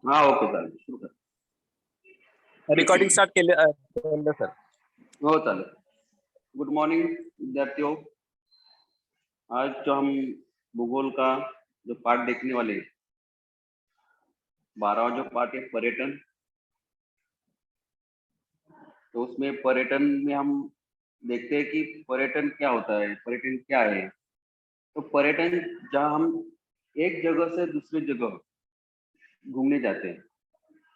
हा ओके, चालेल, सुरू कर. रिकॉर्डिंग स्टार्ट केलं सर. हो चालेल. गुड मॉर्निंग विद्यार्थियों. आज जो हम भूगोल का जो पार्ट देखने वाले हैं, 12वां जो पार्ट है पर्यटन. तो उसमें पर्यटन में हम देखते हैं कि पर्यटन क्या होता है, पर्यटन क्या है. तो पर्यटन जहाँ हम एक जगह से दूसरी जगह घूमने जाते हैं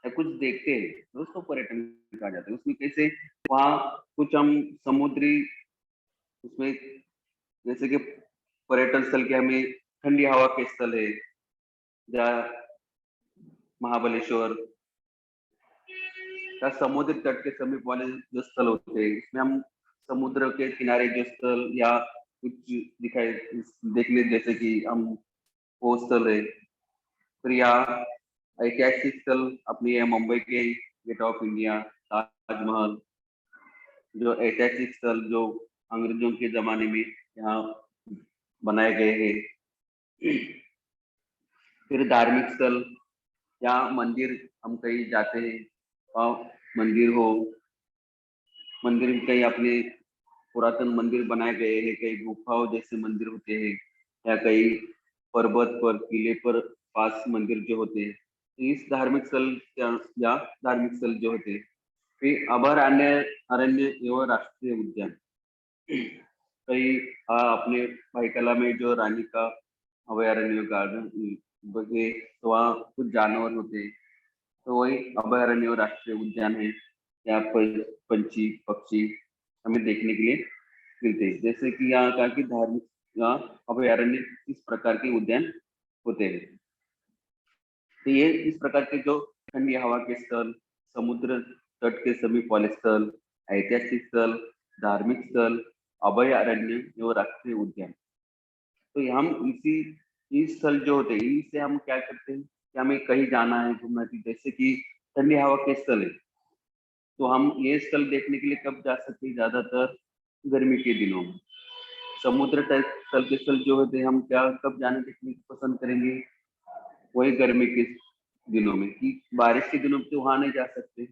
या कुछ देखते हैं तो उसको पर्यटन कहा जाता है. उसमें कैसे वहाँ कुछ हम समुद्री उसमें जैसे कि पर्यटन स्थल के हमें ठंडी हवा के स्थल है, जहाँ महाबलेश्वर का समुद्र तट के समीप वाले जो स्थल होते हैं, इसमें हम समुद्र के किनारे जो स्थल या कुछ दिखाई देखने जैसे कि हम वो स्थल है. फिर यहाँ ऐतिहासिक स्थल अपनी है मुंबई के गेट ऑफ इंडिया, ताजमहल, जो ऐतिहासिक स्थल जो अंग्रेजों के जमाने में यहाँ बनाए गए हैं. फिर धार्मिक स्थल या मंदिर, हम कहीं जाते हैं और मंदिर हो, मंदिर में कहीं अपने पुरातन मंदिर बनाए गए हैं, कई गुफाओं जैसे मंदिर होते हैं या कई पर्वत पर किले पर पास मंदिर जो होते हैं. तो इस धार्मिक स्थल या धार्मिक स्थल जो होते हैं. फिर अभयारण्य, अरण्य एवं राष्ट्रीय उद्यान. कई अपने भाईकला में जो रानी का अभयारण्य गार्डन बगे, तो वहाँ कुछ जानवर होते हैं, तो वही अभयारण्य और राष्ट्रीय उद्यान है. यहाँ पर पंछी पक्षी हमें देखने के लिए मिलते हैं. जैसे कि यहाँ का कि धार्मिक यहाँ अभयारण्य इस प्रकार के उद्यान होते हैं. तो ये इस प्रकार के जो ठंडी हवा के स्थल, समुद्र तट के समीप वाले स्थल, ऐतिहासिक स्थल, धार्मिक स्थल, अभयारण्य एवं राष्ट्रीय उद्यान. तो हम इसी स्थल जो होते हैं इनसे हम क्या करते हैं कि हमें कहीं जाना है घूमना है, जैसे कि ठंडी हवा के स्थल है, तो हम ये स्थल देखने के लिए कब जा सकते हैं? ज्यादातर गर्मी के दिनों में. समुद्र तट स्थल के स्थल जो होते हैं हम क्या कब जाने देखने की पसंद करेंगे? वही गर्मी के दिनों में. कि बारिश के दिनों में तो वहां नहीं जा सकते.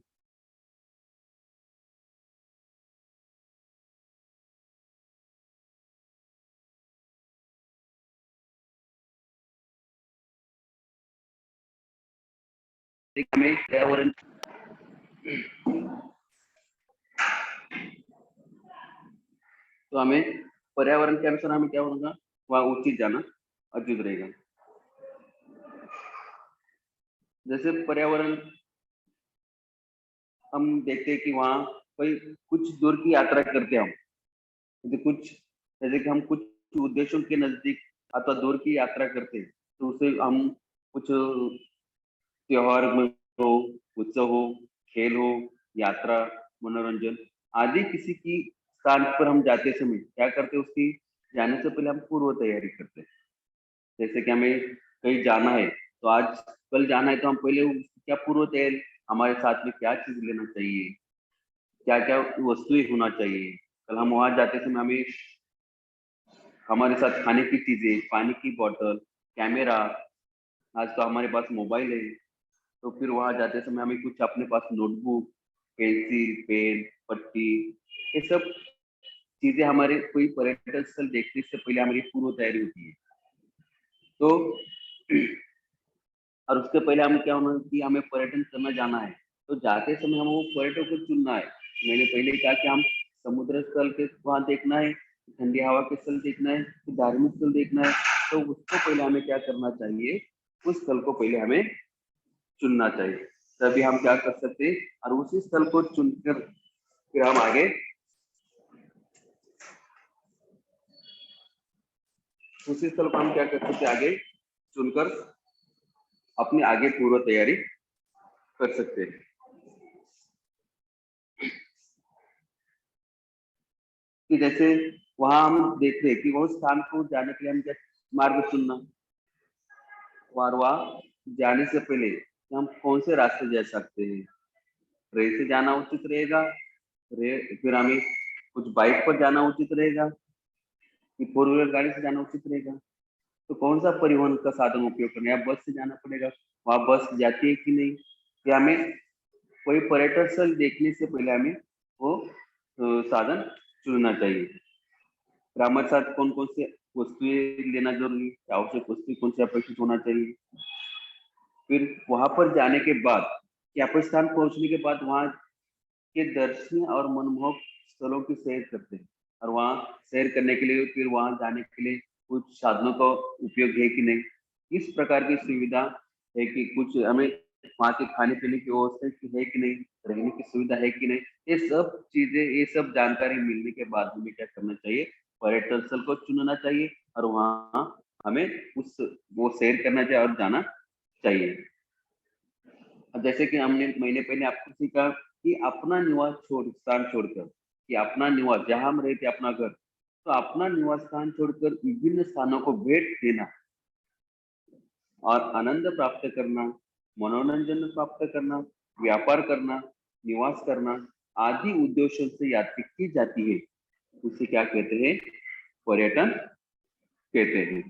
हमें पर्यावरण, तो हमें पर्यावरण के अनुसार हमें क्या होगा, वहाँ उचित जाना उचित रहेगा. जैसे पर्यावरण हम देखते हैं कि वहाँ कोई कुछ दूर की यात्रा करते हैं हम, जैसे कि हम कुछ उद्देश्यों के नजदीक अथवा दूर की यात्रा करते हैं, तो उसे हम कुछ त्योहार में हो, उत्सव हो, खेल हो, यात्रा, मनोरंजन आदि किसी की स्थान पर हम जाते समय क्या करते हैं, उसकी जाने से पहले हम पूर्व तैयारी करते हैं. जैसे कि हमें कहीं जाना है, तो आज कल जाना है, तो हम पहले क्या पूर्व तैयारी, हमारे साथ में क्या चीज लेना चाहिए, क्या क्या वस्तुएं होना चाहिए. कल हम वहां जाते समय हमें हमारे साथ खाने की चीजें, पानी की बोतल, कैमरा, आज तो हमारे पास मोबाइल है, तो फिर वहां जाते समय हमें कुछ अपने पास नोटबुक, पेंसिल, पेन, पट्टी, ये सब चीजें हमारे कोई पर्यटन स्थल देखने से पहले हमारी पूर्व तैयारी होती है. तो और उसके पहले हमें क्या होना कि हमें पर्यटन करना जाना है, तो जाते समय हमें वो पर्यटक को चुनना है. मैंने पहले कहा कि हम समुद्र स्थल के वहां देखना है, ठंडी हवा के स्थल देखना है, तो धार्मिक स्थल देखना है, तो उसको पहले हमें क्या करना चाहिए, उस स्थल को पहले हमें चुनना चाहिए. तभी हम क्या कर सकते हैं, और उसी स्थल को चुनकर फिर हम आगे उसी स्थल को हम क्या कर सकते हैं, आगे चुनकर अपनी आगे पूर्व तैयारी कर सकते हैं. कि जैसे वहां हम देखते हैं कि वो स्थान को जाने के लिए हम क्या मार्ग चुनना, और वहां जाने से पहले हम कौन से रास्ते जा सकते हैं. ट्रेन से जाना उचित रहेगा, फिर हमें कुछ बाइक पर जाना उचित रहेगा, कि फोर व्हीलर गाड़ी से जाना उचित रहेगा. तो कौन सा परिवहन का साधन उपयोग करना है, या बस से जाना पड़ेगा, वहाँ बस जाती है कि नहीं, या हमें कोई पर्यटन स्थल देखने से पहले हमें वो साधन चुनना चाहिए। फिर हमारे साथ कौन कौन से वस्तुएं लेना जरूरी है, आवश्यक वस्तु कौन से अपेक्षित होना चाहिए। फिर वहां पर जाने के बाद, यापन स्थान पहुंचने के बाद वहाँ के दर्शनीय और मनमोहक स्थलों की सैर करते हैं। और वहाँ सैर करने के लिए, फिर वहाँ जाने के लिए कुछ साधनों का उपयोग है कि नहीं, इस प्रकार की सुविधा है कि कुछ हमें वहाँ के खाने पीने की व्यवस्था है कि नहीं, रहने की सुविधा है कि नहीं, ये सब चीजें, ये सब जानकारी मिलने के बाद हमें क्या करना चाहिए, पर्यटन स्थल को चुनना चाहिए और वहाँ हमें उस वो सैर करना चाहिए और जाना चाहिए। अब जैसे कि हमने महीने पहले आपको सीखा कि अपना निवास स्थान छोड़कर, कि अपना निवास जहां हम रहते अपना घर, तो अपना निवास स्थान छोड़कर विभिन्न स्थानों को भेंट देना और आनंद प्राप्त करना, मनोरंजन प्राप्त करना, व्यापार करना, निवास करना आदि उद्देश्यों से यात्रा की जाती है, उसे क्या कहते हैं, पर्यटन कहते हैं।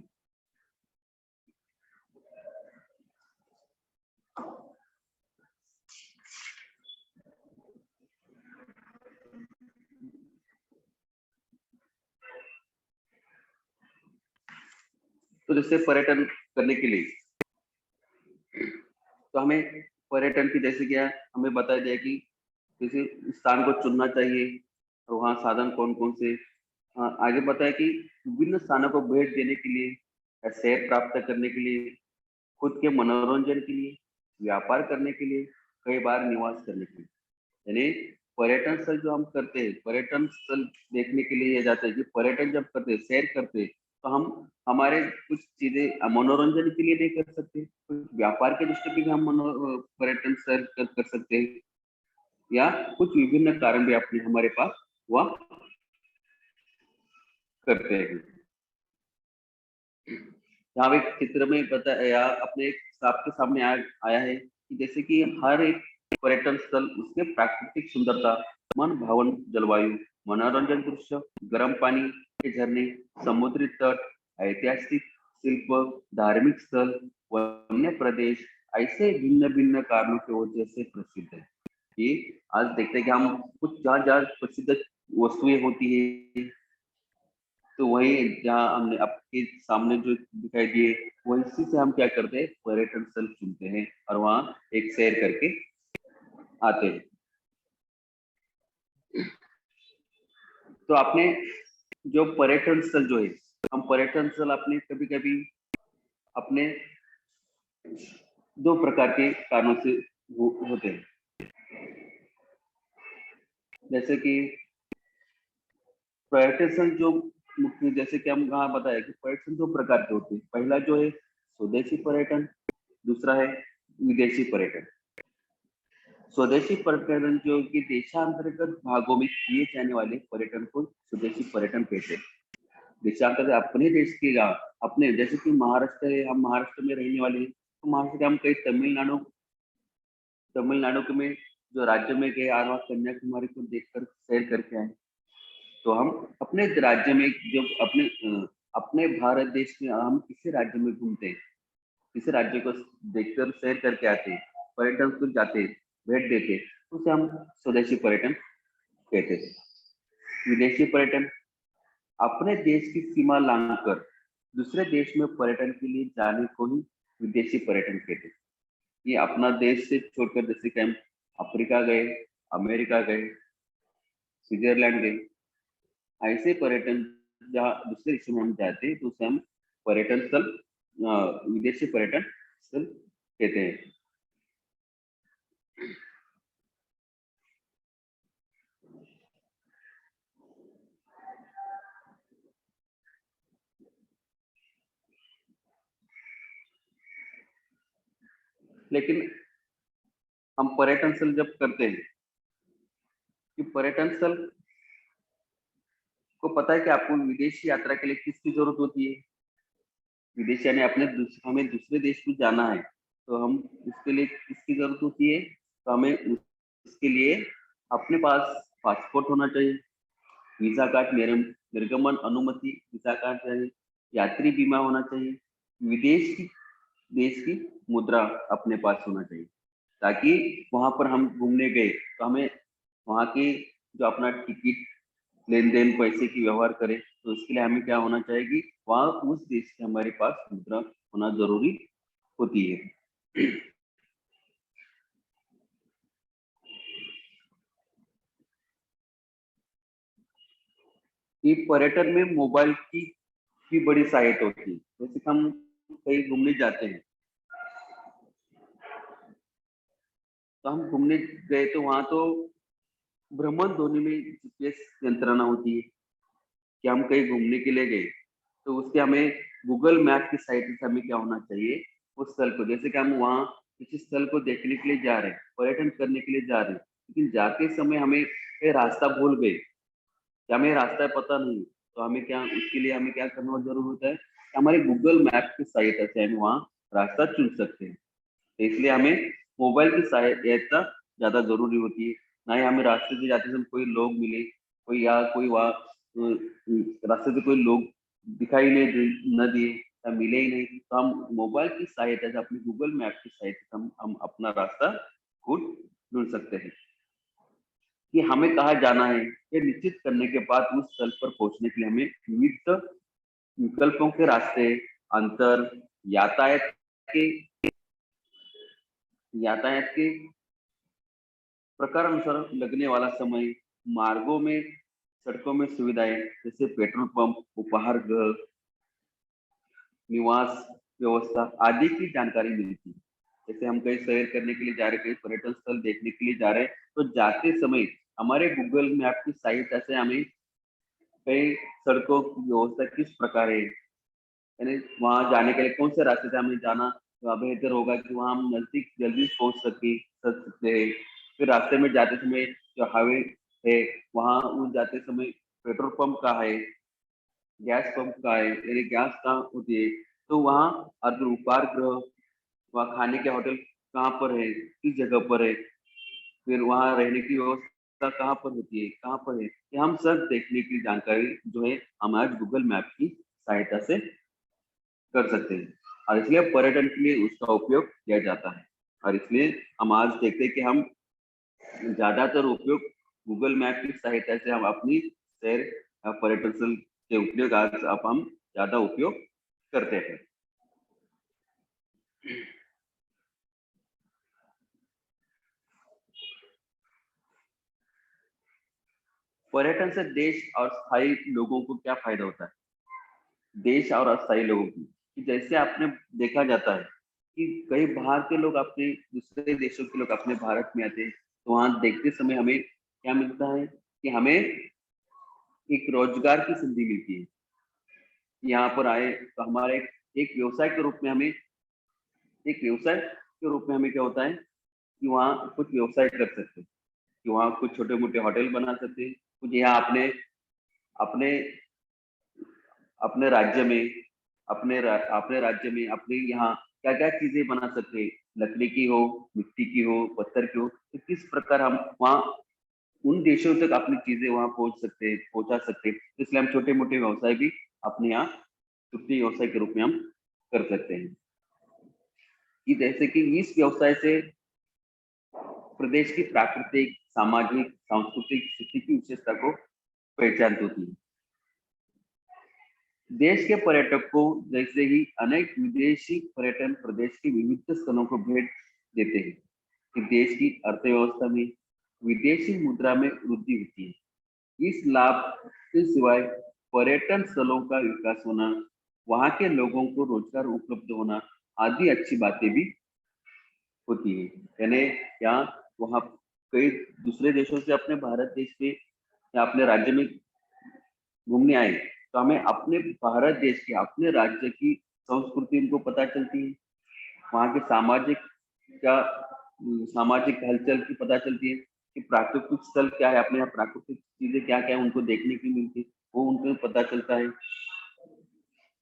तो जैसे पर्यटन करने के लिए, तो हमें पर्यटन की जैसे क्या हमें बताया जाए कि जैसे स्थान को चुनना चाहिए और वहाँ साधन कौन कौन से। आगे बताया कि विभिन्न स्थानों को भेंट देने के लिए या सैर प्राप्त करने के लिए, खुद के मनोरंजन के लिए, व्यापार करने के लिए, कई बार निवास करने के लिए, यानी पर्यटन स्थल जो हम करते हैं, पर्यटन स्थल देखने के लिए ये जाते हैं कि पर्यटन जब करते हैं, सैर करते हैं, तो हम हमारे कुछ चीजें मनोरंजन के लिए नहीं कर सकते, कुछ व्यापार के दृष्टि भी हम पर्यटन स्थल कर सकते हैं, या कुछ विभिन्न कारण भी अपने हमारे पास वह करते हैं। यहाँ एक चित्र में बताया अपने आपके सामने आया है कि जैसे कि हर एक पर्यटन स्थल उसके प्राकृतिक सुंदरता, मन भावन जलवायु, मनोरंजन दृश्य, गर्म पानी के झरने, समुद्री तट, ऐतिहासिक शिल्प, धार्मिक स्थल, वन्य प्रदेश, ऐसे भिन्न भिन्न कारणों की वजह से प्रसिद्ध है। ये आज देखते हैं कि हम कुछ जहाँ जहाँ प्रसिद्ध वस्तुएं होती है, तो वही जहाँ हमने आपके सामने जो दिखाई दिए, वही से हम क्या करते हैं, पर्यटन स्थल चुनते हैं और वहाँ एक सैर करके आते हैं। तो आपने जो पर्यटन स्थल जो है, हम पर्यटन स्थल अपने कभी कभी अपने दो प्रकार के कारणों से होते हैं। जैसे कि पर्यटन जो मुख्य, जैसे कि हम कहाँ बताया कि पर्यटन दो प्रकार के होते हैं, पहला जो है स्वदेशी पर्यटन, दूसरा है विदेशी पर्यटन। स्वदेशी पर्यटन जो कि देशांतर्गत भागों में किए जाने वाले पर्यटन को स्वदेशी पर्यटन कहते हैं। देशांतर्गत अपने देश के अपने, जैसे कि महाराष्ट्र है, हम महाराष्ट्र में रहने वाले हैं, तो महाराष्ट्र के हम कई तमिलनाडु के में जो राज्य में गए और वहाँ कन्याकुमारी को देखकर सैर करके आए, तो हम अपने राज्य में जब अपने भारत देश में हम किसी राज्य में घूमते हैं, किसी राज्य को देखकर सैर करके आते हैं, पर्यटन को जाते हैं, भेंट देते हैं, तो उसे हम स्वदेशी पर्यटन कहते हैं। विदेशी पर्यटन अपने देश की सीमा लांघकर दूसरे देश में पर्यटन के लिए जाने को ही विदेशी पर्यटन कहते हैं। ये अपना देश से छोड़कर, जैसे कि हम अफ्रीका गए, अमेरिका गए, स्विट्जरलैंड गए, ऐसे पर्यटन जहाँ दूसरे देशों में हम जाते हैं, तो उसे हम पर्यटन स्थल, विदेशी पर्यटन स्थल कहते हैं। लेकिन हम पर्यटन स्थल जब करते हैं, कि पर्यटन स्थल को पता है कि आपको विदेश यात्रा के लिए किसकी जरूरत होती है, विदेश यानी हमें दूसरे देश में जाना है, तो हम उसके लिए किसकी जरूरत होती है, तो हमें उसके लिए अपने पास पासपोर्ट होना चाहिए, वीजा कार्ड, निर्गमन अनुमति वीजा कार्ड चाहिए, यात्री बीमा होना चाहिए, विदेश की देश की मुद्रा अपने पास होना चाहिए, ताकि वहां पर हम घूमने गए तो हमें वहां की जो अपना टिकट लेन देन पैसे की व्यवहार करें, तो इसके लिए हमें क्या होना चाहिए कि वहाँ उस देश की हमारे पास मुद्रा होना जरूरी होती है। कि पर्यटन में मोबाइल की भी बड़ी सहायता होती है। जैसे कि हम कहीं घूमने जाते हैं, तो हम घूमने गए तो वहां तो भ्रमण ध्वनि में जीपीएस यंत्रणा होती है कि हम कहीं घूमने के लिए गए, तो उसके हमें गूगल मैप की सहायता से हमें क्या होना चाहिए, उस स्थल को, जैसे कि हम वहाँ किसी स्थल को देखने के लिए जा रहे हैं, पर्यटन करने के लिए जा रहे हैं, लेकिन जाते समय हमें ये रास्ता भूल गए या हमें रास्ता पता नहीं, तो हमें क्या, उसके लिए हमें क्या करना जरूर होता है, हमारे गूगल मैप की सहायता से हम वहाँ रास्ता चुन सकते हैं। तो इसलिए हमें मोबाइल की सहायता ज्यादा जरूरी होती है। ना ही हमें रास्ते से जाते समय कोई लोग मिले, कोई या कोई वहाँ रास्ते से कोई लोग दिखाई नहीं न दिए या मिले ही नहीं, तो हम मोबाइल की सहायता से, अपने गूगल मैप की सहायता से हम अपना रास्ता खुद ढूंढ सकते हैं कि हमें कहाँ जाना है। ये निश्चित करने के बाद उस स्थल पर पहुंचने के लिए हमें विविध विकल्पों के रास्ते, अंतर, यातायात के यातायात के प्रकार अनुसार लगने वाला समय, मार्गों में, सड़कों में सुविधाएं जैसे पेट्रोल पंप, उपहार गृह, निवास व्यवस्था आदि की जानकारी मिलती है। जैसे हम कहीं सैर करने के लिए जा रहे हैं, कहीं पर्यटन स्थल देखने के लिए जा रहे हैं, तो जाते समय हमारे गूगल मैप की सहायता से हमें कई सड़कों की व्यवस्था किस प्रकार है, यानी वहां जाने के लिए कौन से रास्ते से हमें जाना बेहतर होगा कि वहां हम नजदीक जल्दी पहुंच सकते हैं। फिर रास्ते में जाते समय जो हाईवे है, वहां उस जाते समय पेट्रोल पंप कहाँ है, गैस पंप कहाँ है, यानी गैस कहाँ होती है, तो वहाँ और उपहार गृह, वहाँ खाने के होटल कहाँ पर है, किस जगह पर है, फिर वहाँ रहने की व्यवस्था कहाँ पर होती है, कहाँ पर है, ये हम सब देखने की जानकारी जो है हम आज गूगल मैप की सहायता से कर सकते हैं। और इसलिए पर्यटन के लिए उसका उपयोग किया जाता है। और इसलिए हम आज देखते हैं कि हम ज्यादातर उपयोग गूगल मैप की सहायता से हम अपनी शहर पर्यटन स्थल के उपयोग आज अब हम ज्यादा उपयोग करते हैं। पर्यटन से देश और स्थायी लोगों को क्या फायदा होता है? देश और अस्थायी लोगों की, कि जैसे आपने देखा जाता है कि कई बाहर के लोग अपने, दूसरे देशों के लोग अपने भारत में आते हैं, तो वहां देखते समय हमें क्या मिलता है कि हमें एक रोजगार की संधि मिलती है। यहाँ पर आए तो हमारे एक व्यवसाय के रूप में हमें, एक व्यवसाय के रूप में हमें क्या होता है कि वहाँ कुछ व्यवसाय कर सकते हैं, कि वहाँ कुछ छोटे मोटे होटल बना सकते हैं, कुछ यहाँ अपने अपने अपने राज्य में, अपने राज्य में अपने यहाँ क्या क्या चीजें बना सकते हैं, लकड़ी की हो, मिट्टी की हो, पत्थर की हो, तो किस प्रकार हम वहाँ उन देशों तक अपनी चीजें वहां पहुंच सकते हैं, पहुंचा सकते हैं। तो इसलिए हम छोटे मोटे व्यवसाय भी अपने यहाँ छुट्टी व्यवसाय के रूप में हम कर सकते हैं, कि जैसे कि इस व्यवसाय से प्रदेश की प्राकृतिक, सामाजिक, सांस्कृतिक स्थिति की विशेषता को पहचान होती है। देश के पर्यटकों जैसे ही अनेक विदेशी पर्यटन प्रदेश के विविध स्थलों को भेंट देते हैं, कि देश की अर्थव्यवस्था में विदेशी मुद्रा में वृद्धि होती है। इस लाभ के सिवाय पर्यटन स्थलों का विकास होना, वहां के लोगों को रोजगार उपलब्ध होना आदि अच्छी बातें भी होती है। यानी यहाँ वहाँ कई दूसरे देशों से अपने भारत देश में या अपने राज्य में घूमने आए, तो हमें अपने भारत देश की, अपने राज्य की संस्कृति उनको पता चलती है, वहाँ के क्या सामाजिक हलचल की पता चलती है, कि प्राकृतिक स्थल क्या है, अपने यहाँ प्राकृतिक चीजें क्या क्या है उनको देखने की मिलती है, वो उनको पता चलता है।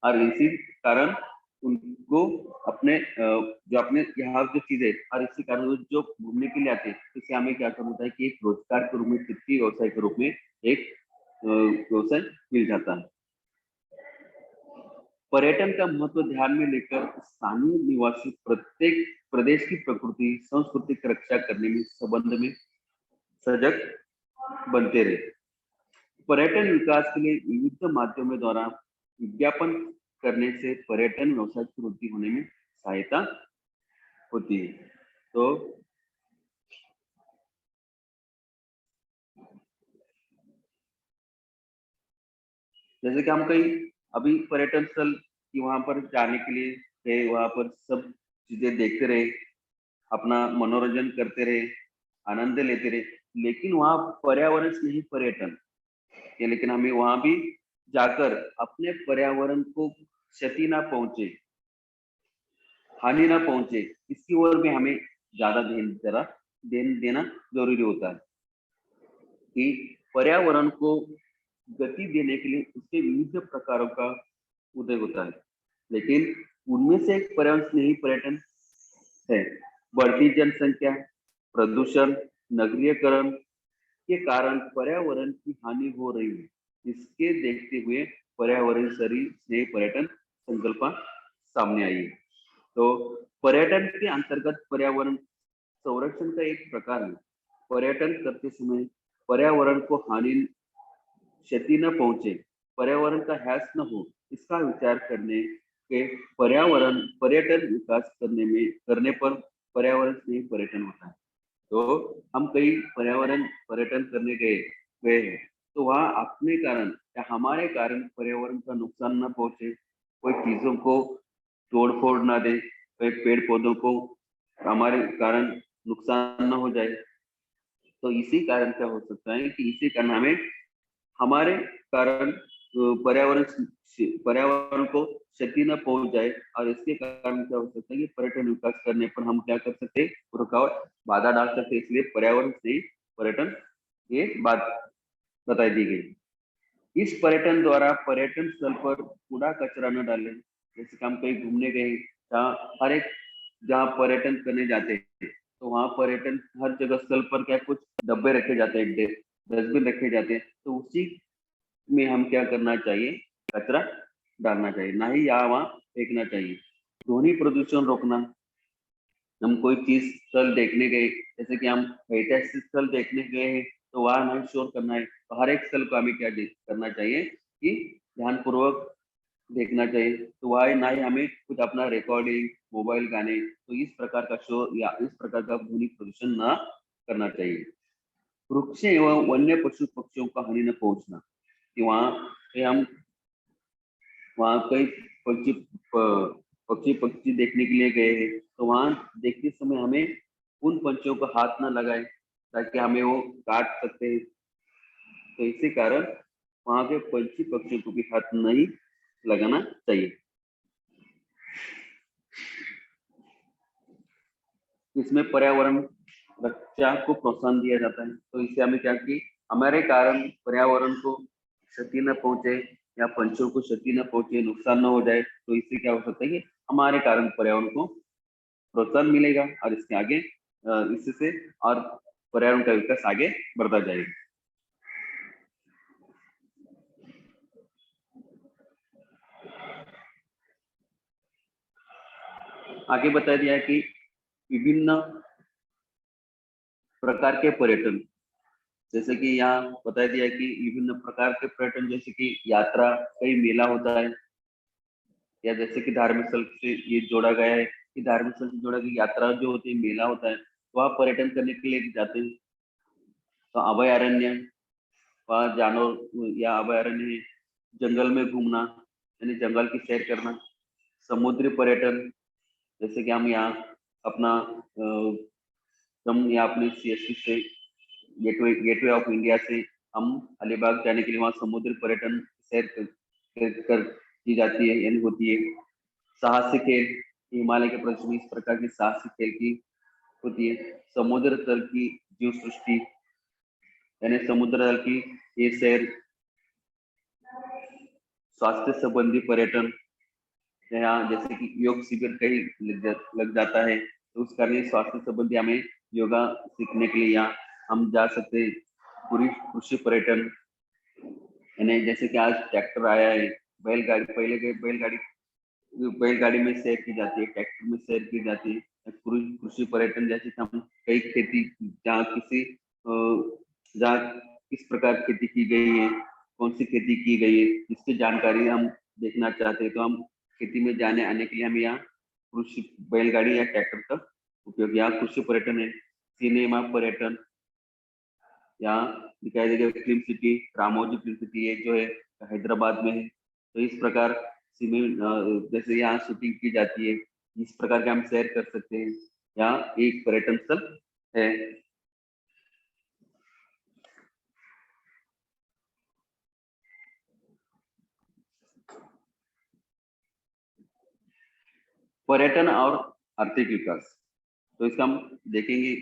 और इसी कारण उनको अपने जो अपने यहाँ जो चीजें, और इसी कारण वो जो घूमने के लिए आते हैं, तो इससे हमें क्या करना होता है कि एक रोजगार के रूप में, कृषि व्यवसाय के रूप में एक व्यवसाय मिल जाता है। पर्यटन का महत्व ध्यान में लेकर स्थानीय निवासी प्रत्येक प्रदेश की प्रकृति संस्कृति की रक्षा करने में संबंध में सजग बनते रहे। पर्यटन विकास के लिए विविध माध्यमों द्वारा विज्ञापन करने से पर्यटन व्यवसाय की वृद्धि होने में सहायता होती है। तो जैसे कि हम कहीं अभी पर्यटन स्थल की वहां पर जाने के लिए गए, वहां पर सब चीजें देखते रहे, अपना मनोरंजन करते रहे, आनंद लेते रहे, लेकिन वहाँ पर्यावरण स्नेही पर्यटन या लेकिन हमें वहां भी जाकर अपने पर्यावरण को क्षति ना पहुंचे, हानि ना पहुंचे, इसकी ओर भी हमें ज्यादा ध्यान देना जरूरी होता है कि पर्यावरण को गति देने के लिए उसके विविध प्रकारों का उदय होता है, लेकिन उनमें से एक पर्यावरण स्नेही पर्यटन है। बढ़ती जनसंख्या, प्रदूषण, नगरीकरण के कारण पर्यावरण की हानि हो रही है। इसके देखते हुए पर्यावरण स्नेही पर्यटन संकल्पना सामने आई है। तो पर्यटन के अंतर्गत पर्यावरण संरक्षण का एक प्रकार है। पर्यटन करते समय पर्यावरण को हानि क्षति न पहुंचे, पर्यावरण का ह्रास न हो, इसका विचार करने के पर्यटन विकास करने पर पर्यावरण स्नेही पर्यटन होता है। तो हम कई पर्यावरण पर्यटन करने गए हैं, तो वहाँ अपने कारण या हमारे कारण पर्यावरण का नुकसान न पहुंचे, कोई चीजों को तोड़ फोड़ ना दे, कोई पेड़ पौधों को हमारे कारण नुकसान न हो जाए। तो इसी कारण क्या हो सकता है कि इसी कारण हमारे कारण पर्यावरण को क्षति न पहुंच जाए, और इसके कारण क्या हो सकता है कि पर्यटन विकास करने पर हम क्या कर सकते हैं, रुकावट बाधा डाल सकते हैं। इसलिए पर्यावरण से पर्यटन ये बात बताई दी गई। इस पर्यटन द्वारा पर्यटन स्थल पर कूड़ा कचरा न डालें। जैसे कि हम कहीं घूमने गए, जहाँ पर्यटन करने जाते हैं, तो वहाँ पर्यटन हर जगह स्थल पर क्या कुछ डब्बे रखे जाते हैं, डस्टबिन रखे जाते हैं, तो उसी में हम क्या करना चाहिए, कचरा डालना चाहिए, ना ही यहाँ वहाँ फेंकना चाहिए। ध्वनि प्रदूषण रोकना। हम कोई चीज स्थल देखने गए, जैसे कि हम ऐतिहासिक स्थल देखने गए हैं, तो वहां हमें शोर करना है, तो हर एक स्थल को हमें क्या करना चाहिए कि ध्यानपूर्वक देखना चाहिए। तो वह ना ही हमें कुछ अपना रिकॉर्डिंग, मोबाइल गाने, तो इस प्रकार का शोर या इस प्रकार का ध्वनि प्रदूषण ना करना चाहिए। वृक्ष एवं वन्य पशु पक्षियों का हानि न पहुंचना, कि वहाँ पे हम वहाँ कई पक्षी देखने के लिए गए हैं, तो वहाँ देखते समय हमें उन पंछियों को हाथ न लगाए, ताकि हमें वो काट सकते हैं। तो इसी कारण वहाँ के पक्षियों को भी हाथ नहीं लगाना चाहिए। इसमें पर्यावरण रक्षा को प्रोत्साहन दिया जाता है। तो इससे हमें क्या कि हमारे कारण पर्यावरण को क्षति न पहुंचे या पंछियों को क्षति न पहुंचे, नुकसान न हो जाए, तो इससे क्या हो सकता है कि हमारे कारण पर्यावरण को प्रोत्साहन मिलेगा, और इसके आगे इससे और पर्यावरण का विकास आगे बढ़ता जाएगा। आगे बता दिया कि विभिन्न प्रकार के पर्यटन, जैसे कि यहाँ बता दिया कि विभिन्न प्रकार के पर्यटन, जैसे कि यात्रा, कई मेला होता है, या जैसे कि धार्मिक स्थल से ये जोड़ा गया है कि धार्मिक स्थल से जोड़ा गया यात्रा जो होती है, मेला होता है, वहाँ पर्यटन करने के लिए जाते हैं। तो अभयारण्य, वहाँ जानवर या अभयारण्य है, जंगल में घूमना यानी जंगल की सैर करना। समुद्री पर्यटन, जैसे कि हम यहाँ अपना हम यहाँ अपने CST से गेटवे ऑफ इंडिया से हम अलीबाग जाने के लिए वहाँ समुद्री पर्यटन सैर कर की जाती है, यानी होती है। साहसिक खेल, हिमालय के प्रदेश में इस प्रकार की साहसिक खेल की होती है। समुद्र तल की जीव सृष्टि, यानी समुद्र तल की ये सैर। स्वास्थ्य संबंधी पर्यटन, यहाँ जैसे कि योग शिविर कहीं लग जाता है, तो उस कारण स्वास्थ्य संबंधी हमें योगा सीखने के लिए यहाँ हम जा सकते हैं। पूरी कृषि पर्यटन, यानी जैसे कि आज ट्रैक्टर आया है, बैलगाड़ी, पहले बैलगाड़ी बैलगाड़ी में सैर की जाती है, ट्रैक्टर में सैर की जाती है। कृषि पर्यटन जैसे कि हम कई खेती जहाँ जहाँ किस प्रकार खेती की गई है, कौन सी खेती की गई है, इसकी जानकारी हम देखना चाहते हैं तो हम खेती में जाने आने के लिए हम यहाँ कृषि बैलगाड़ी या ट्रैक्टर का उपयोग, यहाँ कृषि पर्यटन है। सिनेमा पर्यटन, यहाँ दिखाई देगा film city, Ramoji film city है जो है हैदराबाद में है। तो इस प्रकार जैसे यहाँ शूटिंग की जाती है, इस प्रकार के हम सैर कर सकते हैं। यहाँ एक पर्यटन स्थल है। पर्यटन और आर्थिक विकास, तो इसका हम देखेंगे।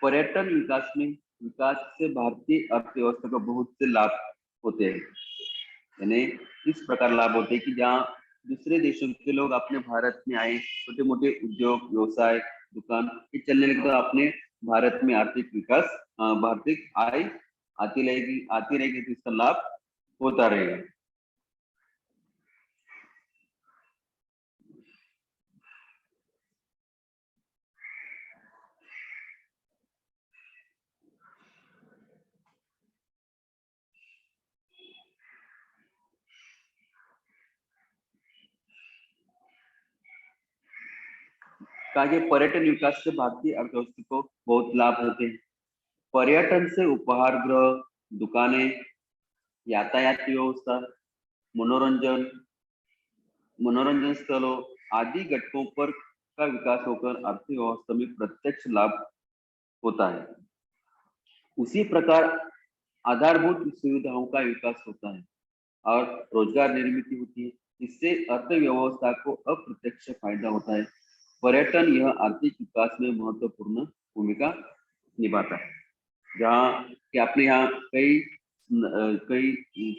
पर्यटन विकास से भारतीय अर्थव्यवस्था को बहुत से लाभ होते हैं। यानी इस प्रकार लाभ होते हैं कि जहाँ दूसरे देशों के लोग अपने भारत में आए, छोटे मोटे उद्योग व्यवसाय दुकान ये चलने लगे, तो अपने भारत में आर्थिक विकास, आर्थिक आय आती रहेगी, तो इसका लाभ होता रहेगा। कहा कि पर्यटन विकास से भारतीय अर्थव्यवस्था को बहुत लाभ होते हैं। पर्यटन से उपहार गृह, दुकानें, यातायात की व्यवस्था, मनोरंजन मनोरंजन स्थलों आदि घटकों पर का विकास होकर अर्थव्यवस्था में प्रत्यक्ष लाभ होता है। उसी प्रकार आधारभूत सुविधाओं का विकास होता है और रोजगार निर्मित होती है। इससे अर्थव्यवस्था को अप्रत्यक्ष फायदा होता है। पर्यटन यह आर्थिक विकास में महत्वपूर्ण भूमिका निभाता है। जहाँ कि अपने यहाँ कई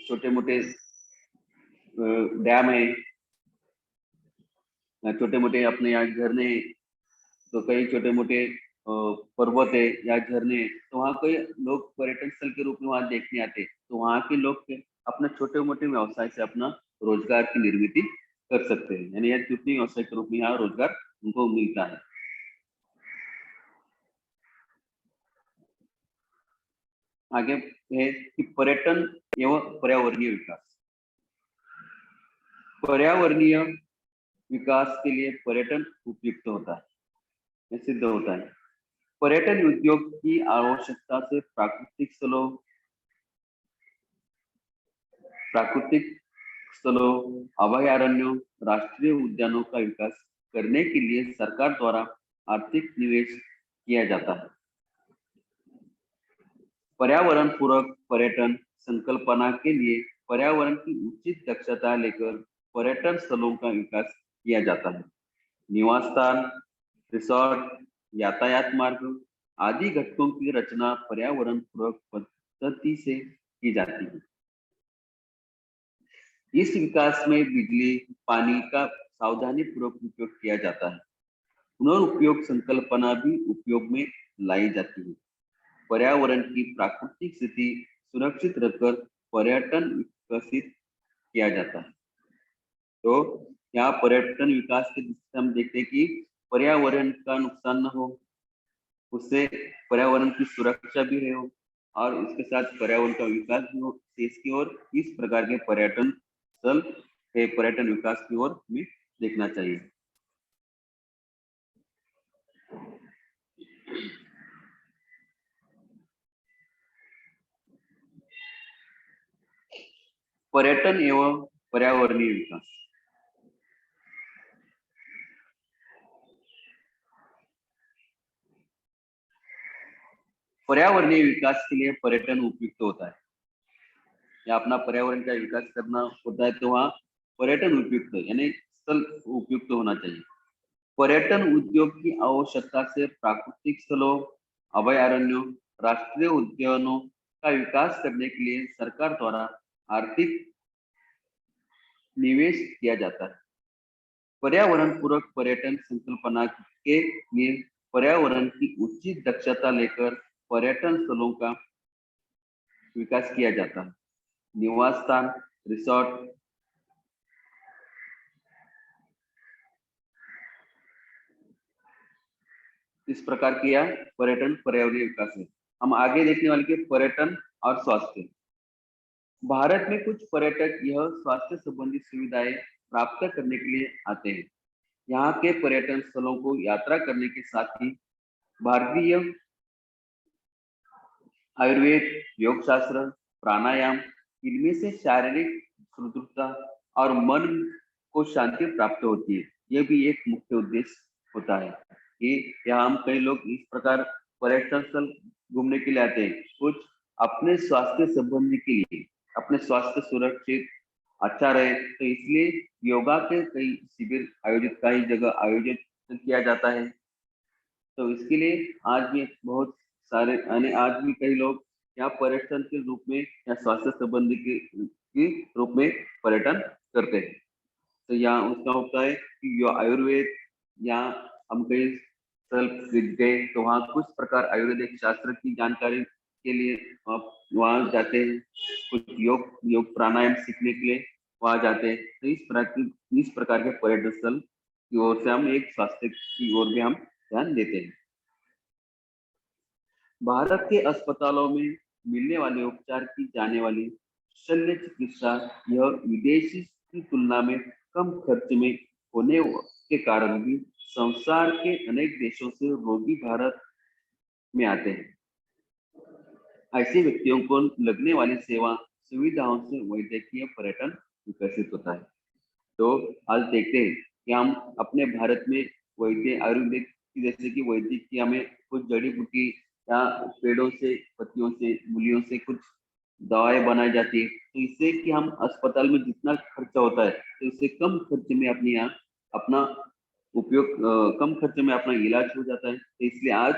छोटे मोटे डैम है, छोटे मोटे अपने यहाँ झरने हैं, तो कई छोटे मोटे पर्वत है या झरने हैं, तो वहाँ कई लोग पर्यटन स्थल के रूप में वहाँ देखने आते हैं। तो वहाँ के लोग अपने छोटे मोटे व्यवसाय से अपना रोजगार की निर्मित कर सकते हैं। यानी यह तृतीय व्यवसाय के रूप में यहाँ रोजगार उनको मिलता है। आगे है कि पर्यटन एवं पर्यावरणीय विकास। पर्यावरणीय विकास के लिए पर्यटन उपयुक्त होता है, यह सिद्ध होता है। पर्यटन उद्योग की आवश्यकता से प्राकृतिक स्थलों, अभयारण्यों, राष्ट्रीय उद्यानों का विकास करने के लिए सरकार द्वारा आर्थिक निवेश किया जाता है। पर्यावरण पूरक पर्यटन संकल्पना के लिए पर्यावरण की उचित दक्षता लेकर पर्यटन स्थलों का विकास किया जाता है। निवास स्थान, रिसोर्ट, यातायात मार्ग आदि घटकों की रचना पर्यावरण पूरक पद्धति से की जाती है। इस विकास में बिजली पानी का सावधानी पूर्वक उपयोग किया जाता है। पुनर्उपयोग संकल्पना भी उपयोग में लाई जाती है। पर्यावरण की प्राकृतिक स्थिति सुरक्षित रखकर पर्यटन विकसित किया जाता है। तो यहाँ पर्यटन विकास के दृष्टि से हम देखते हैं कि पर्यावरण का नुकसान न हो, उससे पर्यावरण की सुरक्षा भी रहे हो और उसके साथ पर्यावरण का विकास भी हो देश की ओर। इस प्रकार के पर्यटन स्थल के पर्यटन विकास की ओर हमें देखना चाहिए। पर्यटन एवं पर्यावरणीय विकास। पर्यावरणीय विकास के लिए पर्यटन उपयुक्त होता है, या अपना पर्यावरण का विकास करना होता है तो वहाँ पर्यटन उपयुक्त यानी स्थल उपयुक्त होना चाहिए। पर्यटन उद्योग की आवश्यकता से प्राकृतिक स्थलों, अभयारण्यों, राष्ट्रीय उद्यानों का विकास करने के लिए सरकार द्वारा आर्थिक निवेश किया जाता है। पर्यावरण पूरक पर्यटन संकल्पना के लिए पर्यावरण की उचित दक्षता लेकर पर्यटन स्थलों का विकास किया जाता है। निवास स्थान, रिसोर्ट, इस प्रकार की यह पर्यटन पर्यावरणीय विकास है। हम आगे देखने वाले के पर्यटन और स्वास्थ्य। भारत में कुछ पर्यटक यह स्वास्थ्य संबंधी सुविधाएं प्राप्त करने के लिए आते हैं। यहाँ के पर्यटन स्थलों को यात्रा करने के साथ ही भारतीय आयुर्वेद, योग शास्त्र, प्राणायाम, इनमें से शारीरिक सुदृढ़ता और मन को शांति प्राप्त होती है। यह भी एक मुख्य उद्देश्य होता है कि यहाँ हम कई लोग इस प्रकार पर्यटन स्थल घूमने के लिए आते हैं, कुछ अपने स्वास्थ्य संबंधी के लिए, अपने स्वास्थ्य सुरक्षित अच्छा रहे, तो इसलिए योगा के कई शिविर आयोजित, कई जगह आयोजित किया जाता है। तो इसके लिए आज भी बहुत सारे यानी आज भी कई लोग यहाँ पर्यटन के रूप में या स्वास्थ्य संबंधी के रूप में पर्यटन करते हैं। तो यहाँ उसका होता है कि जो आयुर्वेद, यहाँ हम कई स्थल गए तो वहाँ कुछ प्रकार आयुर्वेदिक शास्त्र की जानकारी के लिए आप वहाँ जाते हैं, कुछ योग प्राणायाम सीखने के लिए वहाँ जाते हैं। तो इस प्रकार के पर्यटन स्थल की ओर से हम एक स्वास्थ्य की ओर भी हम ध्यान देते हैं। भारत के अस्पतालों में मिलने वाले उपचार की जाने वाली शल्य चिकित्सा यह विदेशी की तुलना में कम खर्च में होने के कारण भी संसार के अनेक देशों से रोगी भारत में आते हैं। ऐसे व्यक्तियों को लगने वाली सेवा सुविधाओं से वैद्यकीय पर्यटन विकसित होता है। तो आज देखते हैं कि हम अपने भारत में वैद्य आयुर्वेद की, जैसे कि वैद्य की हमें कुछ जड़ी बूटी या पेड़ों से, पत्तियों से, मूलियों से कुछ दवाएं बनाई जाती है, तो इससे कि हम अस्पताल में जितना खर्चा होता है तो इससे कम खर्च में अपने यहाँ अपना उपयोग, कम खर्च में अपना इलाज हो जाता है। तो इसलिए आज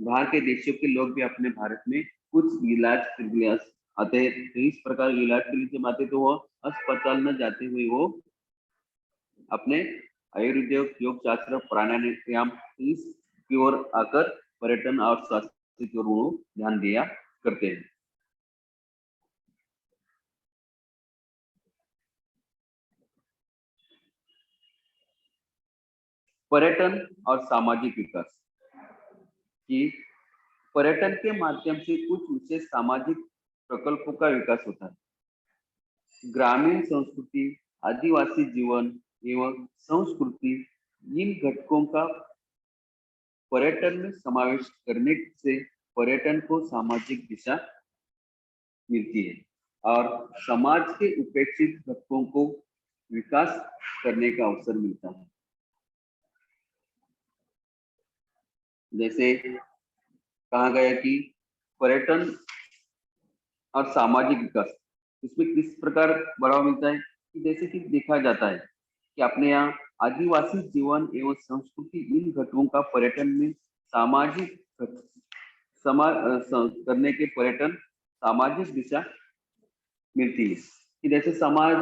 बाहर के देशों के लोग भी अपने भारत में कुछ इलाज के लिए आते हैं। तो इस प्रकार इलाज के लिए जब आते तो वो अस्पताल में जाते हुए वो अपने आयुर्वेद, योग शास्त्र, प्राणायाम की ओर आकर पर्यटन और स्वास्थ्य की ओर वो ध्यान दिया करते हैं। पर्यटन और सामाजिक विकास की, पर्यटन के माध्यम से कुछ विशेष सामाजिक प्रकल्पों का विकास होता है। ग्रामीण संस्कृति, आदिवासी जीवन एवं संस्कृति, इन घटकों का पर्यटन में समावेश करने से पर्यटन को सामाजिक दिशा मिलती है और समाज के उपेक्षित घटकों को विकास करने का अवसर मिलता है। जैसे कहा गया कि पर्यटन और सामाजिक विकास, इसमें किस प्रकार बढ़ावा मिलता है कि जैसे कि देखा जाता है कि अपने यहाँ आदिवासी जीवन एवं संस्कृति, इन घटकों का पर्यटन में सामाजिक करने के पर्यटन सामाजिक दिशा मिलती है कि जैसे समाज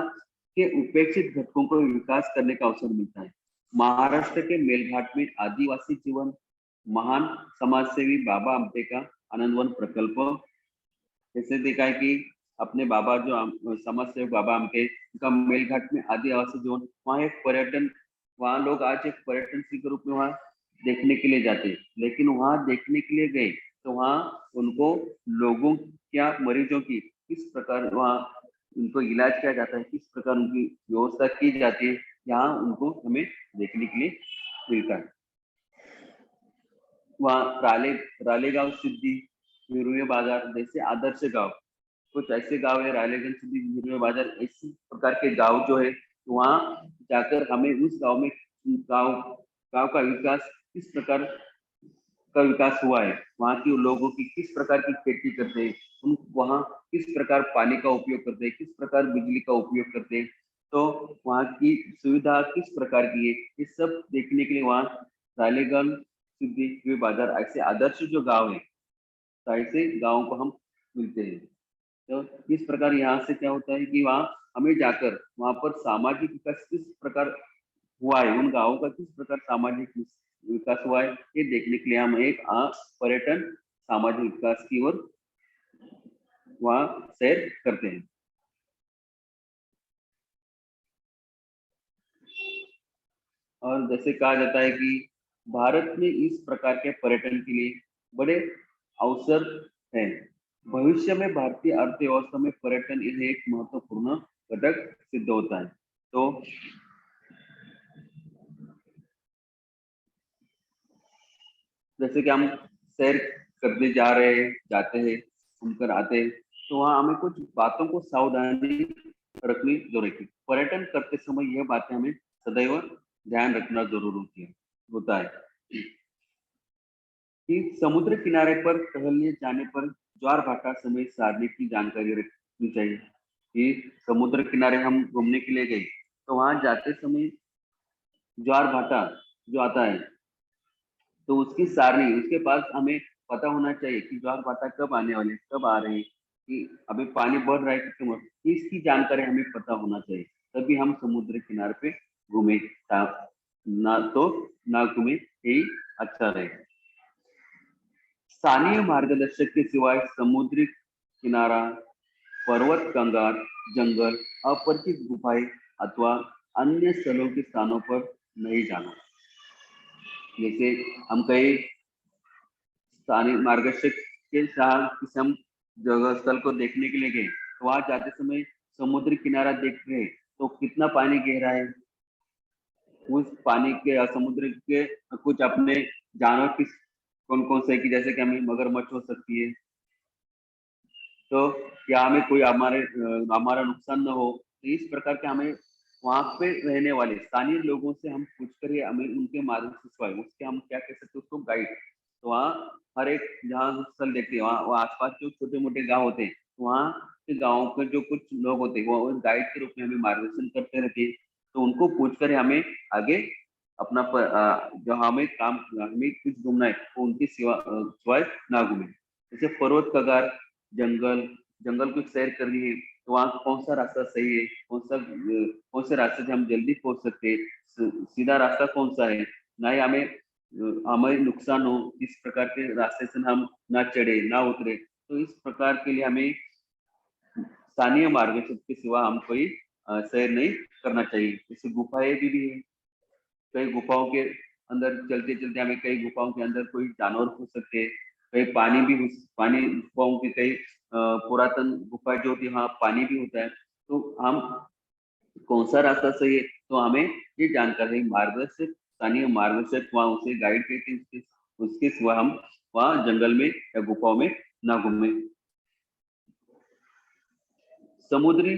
के उपेक्षित घटकों को विकास करने का अवसर मिलता है। महाराष्ट्र के मेलघाट में आदिवासी जीवन, महान समाजसेवी बाबा आमटे का आनंदवन प्रकल्प, जैसे देखा है कि अपने बाबा जो समाज सेवक बाबा आमटे उनका मेलघाट में आदिवासी जीवन, वहाँ एक पर्यटन, वहाँ लोग आज एक पर्यटन के रूप में वहाँ देखने के लिए जाते हैं। लेकिन वहाँ देखने के लिए गए तो वहाँ उनको लोगों क्या मरीजों की किस प्रकार वहाँ उनको इलाज किया जाता है, किस प्रकार उनकी व्यवस्था की जाती है, यहाँ उनको हमें देखने के लिए मिलता है। वहाँ रालेगांव सिद्धि, हिरवे बाजार जैसे आदर्श गांव, कुछ ऐसे गांव है, रालेगंज सिद्धि, हिरवे बाजार, इसी प्रकार के गांव जो है, वहाँ जाकर हमें उस गांव में गांव गांव का विकास किस प्रकार का विकास हुआ है, वहाँ के लोगों की किस प्रकार की खेती करते हैं, हम वहाँ किस प्रकार पानी का उपयोग करते हैं, किस प्रकार बिजली का उपयोग करते हैं, तो वहाँ की सुविधा किस प्रकार की है, ये सब देखने के लिए वहाँ रालेगंज सिद्धि बाजार ऐसे आदर्श जो गांव है, तो ऐसे गाँव को हम मिलते हैं। तो इस प्रकार यहाँ से क्या होता है कि वहाँ हमें जाकर वहाँ पर सामाजिक विकास किस प्रकार हुआ है, उन गाँवों का किस प्रकार सामाजिक विकास हुआ है, ये देखने के लिए हम एक पर्यटन सामाजिक विकास की ओर वहाँ सैर करते हैं। और जैसे कहा जाता है कि भारत में इस प्रकार के पर्यटन के लिए बड़े अवसर हैं। भविष्य में भारतीय अर्थव्यवस्था में पर्यटन इन्हें एक महत्वपूर्ण घटक सिद्ध होता है। तो जैसे कि हम सैर करने जा रहे हैं, जाते हैं, घूमकर आते हैं, तो वहाँ हमें कुछ बातों को सावधानी रखनी जरूरी है। पर्यटन करते समय यह बातें हमें सदैव ध्यान रखना जरूर होता है कि समुद्र किनारे पर टहलने जाने पर ज्वार भाटा समय सारणी की जानकारी रखनी चाहिए। कि समुद्र किनारे हम घूमने के लिए गए, तो वहां जाते समय ज्वार भाटा जो आता है, तो उसकी सारणी उसके पास हमें पता होना चाहिए कि ज्वार भाटा कब आने वाले, कब आ रहे हैं, कि अभी पानी बढ़ रहा है कि कम, इसकी जानकारी हमें पता होना चाहिए। तभी हम समुद्र किनारे पे घूमे, ना तो ना घूमे, यही अच्छा रहेगा। स्थानीय मार्गदर्शक के सिवाय समुद्री किनारा, पर्वत कंगार, जंगल, अपरिचित गुफाएं अथवा अन्य स्थलों के स्थानों पर नहीं जाना। जैसे हम कहीं स्थानीय मार्गदर्शक के साथ किसी हम जगह स्थल को देखने के लिए गए, तो वहां जाते समय समुद्री किनारा देख रहे, तो कितना पानी गहरा है, उस पानी के समुद्र के कुछ अपने जानवर किस कौन कौन से कि जैसे कि हमें मगरमच्छ हो सकती है, तो या हमें कोई हमारा नुकसान न हो, तो इस प्रकार के हमें वहां पे रहने वाले स्थानीय लोगों से हम पूछ कर हमें उनके माध्यम से सवाल उसके हम क्या कह सकते हैं उसको गाइड। तो वहाँ हर एक जहाँ स्थल देखते हैं वहाँ आसपास जो छोटे मोटे गाँव होते हैं, तो वहाँ के गाँव के जो कुछ लोग होते हैं वो गाइड के रूप में हमें मार्गदर्शन करते रहते हैं। तो उनको पूछ कर हमें आगे अपना जो हमें काम हमें कुछ घूमना है तो उनकी सिवाय ना घूमे। जैसे पर्वत कगार, जंगल जंगल की सैर करनी है, तो वहाँ कौन सा रास्ता सही है, कौन से रास्ते से हम जल्दी पहुंच सकते हैं, सीधा रास्ता कौन सा है, ना ही हमें नुकसान हो, इस प्रकार के रास्ते से हम ना चढ़े ना उतरे। तो इस प्रकार के लिए हमें स्थानीय मार्गदर्शक के सिवा हम कोई सैर नहीं करना चाहिए। जैसे गुफाएं भी है, कई गुफाओं के अंदर चलते चलते हमें कई गुफाओं के अंदर कोई जानवर हो सकते हैं, कई पानी गुफाओं की कई पुरातन गुफा जो होती है वहाँ पानी भी होता है। तो हम कौन सा रास्ता सही है, तो हमें ये जानकारी मार्गदर्शक स्थानीय मार्गदर्शक वहाँ उसे गाइड करके उसके सिवा हम वहाँ जंगल में या गुफाओं में ना घूमे। समुद्री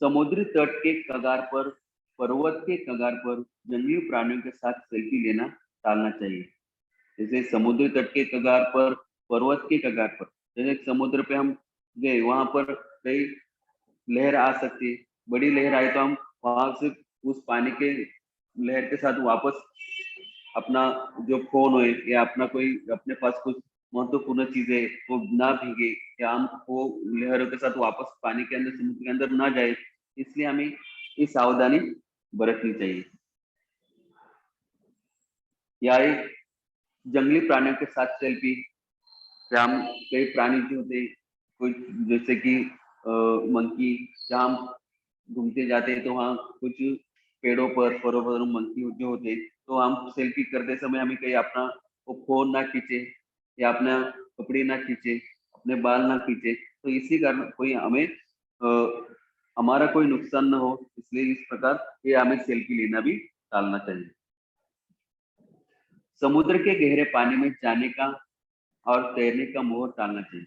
समुद्री तट के कगार पर, पर्वत के कगार पर जंगली प्राणियों के साथ सेल्फी लेना टालना चाहिए। जैसे समुद्री तट के कगार पर, पर्वत के कगार पर, जैसे समुद्र पे हम गए, वहां पर कई लहर आ सकती है, बड़ी लहर आई तो हम वहां से उस पानी के लहर के साथ वापस अपना जो फोन हो या अपना कोई अपने पास कुछ महत्वपूर्ण चीजें वो ना भीगे, या हम वो लहरों के साथ वापस पानी के अंदर समुद्र के अंदर ना जाए, इसलिए हमें ये सावधानी बरतनी चाहिए। या एक जंगली प्राणियों के साथ सेल्फी, जहाँ हम कई प्राणी जो होते हैं, कुछ जैसे कि मंकी, जहाँ हम घूमते जाते हैं तो वहाँ कुछ पेड़ों पर पर्वतों मंकी जो होते हैं, तो हम सेल्फी करते समय हमें कहीं अपना वो फोन ना खींचे या अपना कपड़े ना खींचे, अपने बाल ना खींचे, तो इसी कारण कोई हमें हमारा कोई नुकसान ना हो, इसलिए इस प्रकार ये हमें सेल्फी लेना भी टालना चाहिए। समुद्र के गहरे पानी में जाने का और तैरने का मोह टालना चाहिए।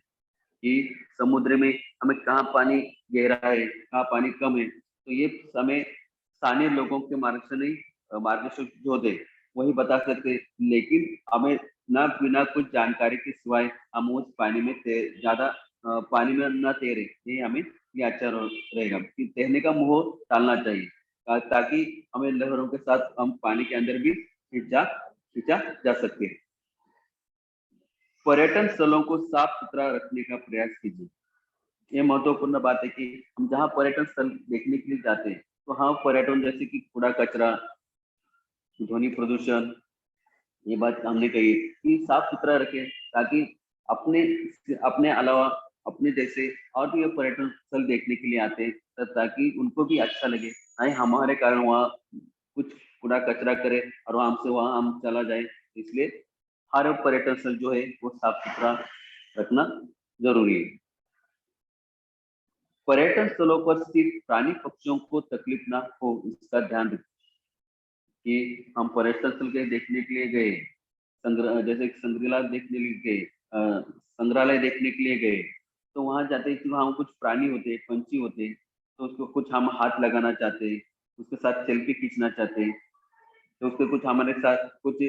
कि समुद्र में हमें कहाँ पानी गहरा है, कहाँ पानी कम है, तो ये समय स्थानीय लोगों के मार्गदर्शन नहीं, मार्गदर्शक जो होते वही बता सकते हैं। लेकिन हमें ना बिना कुछ जानकारी के सिवाय हम उस पानी में ज्यादा पानी में न तैरे, ये हमें ये अच्छा रहेगा कि तैरने का मोह टालना चाहिए, ताकि हमें लहरों के साथ हम पानी के अंदर भी खींचा खींचा जा सके। पर्यटन स्थलों को साफ सुथरा रखने का प्रयास कीजिए। ये महत्वपूर्ण बात है कि हम जहाँ पर्यटन स्थल देखने के लिए जाते हैं, तो हाँ पर्यटन जैसे कि कूड़ा कचरा, ध्वनि प्रदूषण, ये बात हमने कही कि साफ सुथरा रखें, ताकि अपने अपने अलावा अपने जैसे और भी ये पर्यटन स्थल देखने के लिए आते हैं, ताकि उनको भी अच्छा लगे, नहीं हमारे कारण वहाँ कुछ कूड़ा कचरा करे और वहां से वहां हम चला जाए। इसलिए हर पर्यटन स्थल जो है वो साफ सुथरा रखना जरूरी है। पर्यटन स्थलों पर स्थित प्राणी पक्षियों को तकलीफ ना हो इसका ध्यान रखें कि हम पर्यटन स्थल के देखने के लिए गए, जैसे संग्रहालय देखने के लिए गए, संग्रहालय देखने के लिए गए, तो वहां जाते हैं कि वहां कुछ प्राणी होते हैं, पंछी होते हैं, तो उसको कुछ हम हाथ लगाना चाहते हैं, उसके साथ सेल्फी खींचना चाहते हैं, तो उसके कुछ हमारे साथ कुछ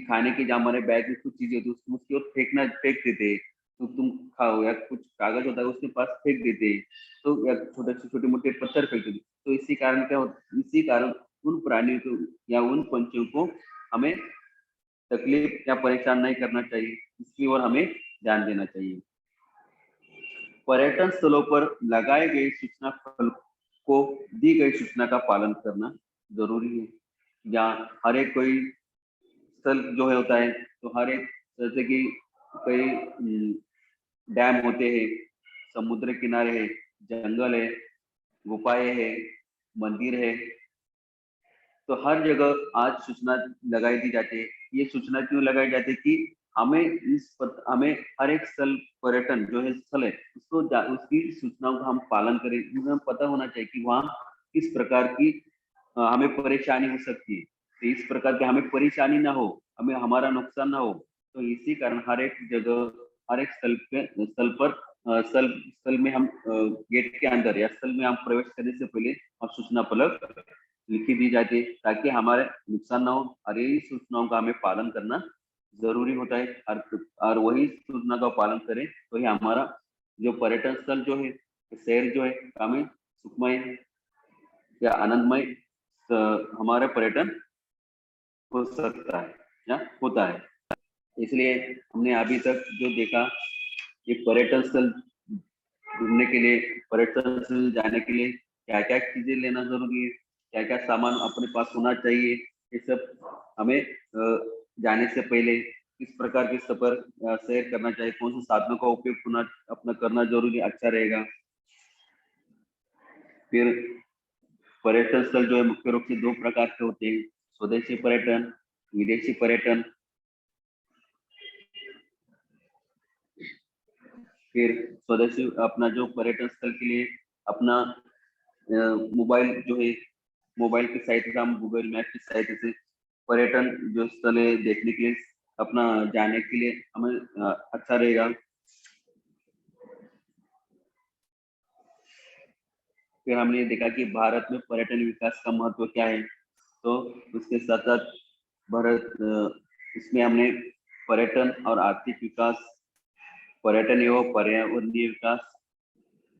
खाने की जो हमारे बैग में कुछ चीजें होती है उसकी ओर फेंक देते हैं, तो तुम खाओ, या कुछ कागज होता है उसके पास फेंक देते हैं, तो या छोटे मोटे पत्थर फेंक देते, तो इसी कारण उन प्राणियों को या उन पंछियों को हमें तकलीफ या परेशान नहीं करना चाहिए, इसकी ओर हमें ध्यान देना चाहिए। पर्यटन स्थलों पर लगाए गए सूचना फलक को दी गई सूचना का पालन करना जरूरी है। या हर एक कोई स्थल जो है होता है, तो हर एक, जैसे कि कई डैम होते हैं, समुद्र किनारे है, जंगल है, गुफाएं है, मंदिर है, तो हर जगह आज सूचना लगाई दी जाती है। ये सूचना क्यों लगाई जाती है कि हमें हर एक स्थल, पर्यटन जो है स्थल है, उसकी सूचनाओं का हम पालन करें। हमें पता होना चाहिए कि वहाँ किस प्रकार की हमें परेशानी हो सकती है, तो इस प्रकार की हमें परेशानी ना हो, हमें हमारा नुकसान ना हो, तो इसी कारण हर एक जगह, हर एक स्थल में हम गेट के अंदर या स्थल में हम प्रवेश करने से पहले हम सूचना फलक लिखी दी जाती है, ताकि हमारे नुकसान ना हो। और यही सूचनाओं का हमें पालन करना जरूरी होता है, और वही सूचना का पालन करें तो ही हमारा जो पर्यटन स्थल जो है, शहर जो है, हमें सुखमय या आनंदमय हमारा पर्यटन हो सकता है या होता है। इसलिए हमने अभी तक जो देखा, ये पर्यटन स्थल घूमने के लिए, पर्यटन स्थल जाने के लिए क्या क्या चीजें लेना जरूरी है, क्या क्या सामान अपने पास होना चाहिए, ये सब हमें जाने से पहले किस प्रकार के सफर शेयर करना चाहिए, कौन से साधनों का उपयोग अपना करना जरूरी अच्छा रहेगा। फिर पर्यटन स्थल जो है मुख्य रूप से दो प्रकार के होते हैं, स्वदेशी पर्यटन, विदेशी पर्यटन। फिर स्वदेशी अपना जो पर्यटन स्थल के लिए अपना मोबाइल जो है, मोबाइल की सहायता से, हम गूगल मैप की सहायता से पर्यटन जो स्थल है देखने के लिए, अपना जाने के लिए हमें अच्छा रहेगा। फिर हमने ये देखा कि भारत में पर्यटन विकास का महत्व क्या है, तो उसके साथ साथ इसमें हमने पर्यटन और आर्थिक विकास, पर्यटन एवं पर्यावरणीय विकास,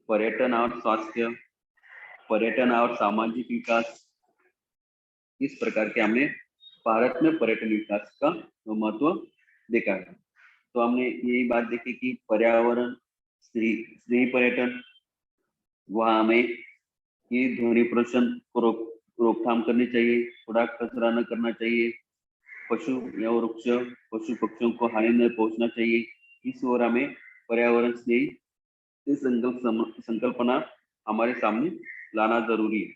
पर्यटन और स्वास्थ्य, पर्यटन और सामाजिक विकास, इस प्रकार के हमने भारत में पर्यटन विकास का महत्व देखा है। तो हमने यही बात देखी कि पर्यावरण स्नेही पर्यटन, वहाँ हमें कि ध्वनि प्रदूषण को रोकथाम करनी चाहिए, कूड़ा कचरा न करना चाहिए, पशु या वृक्ष, पशु पक्षियों को हानि न पहुंचना चाहिए। इस ओर हमें पर्यावरण स्नेही संकल्पना हमारे सामने लाना जरूरी है।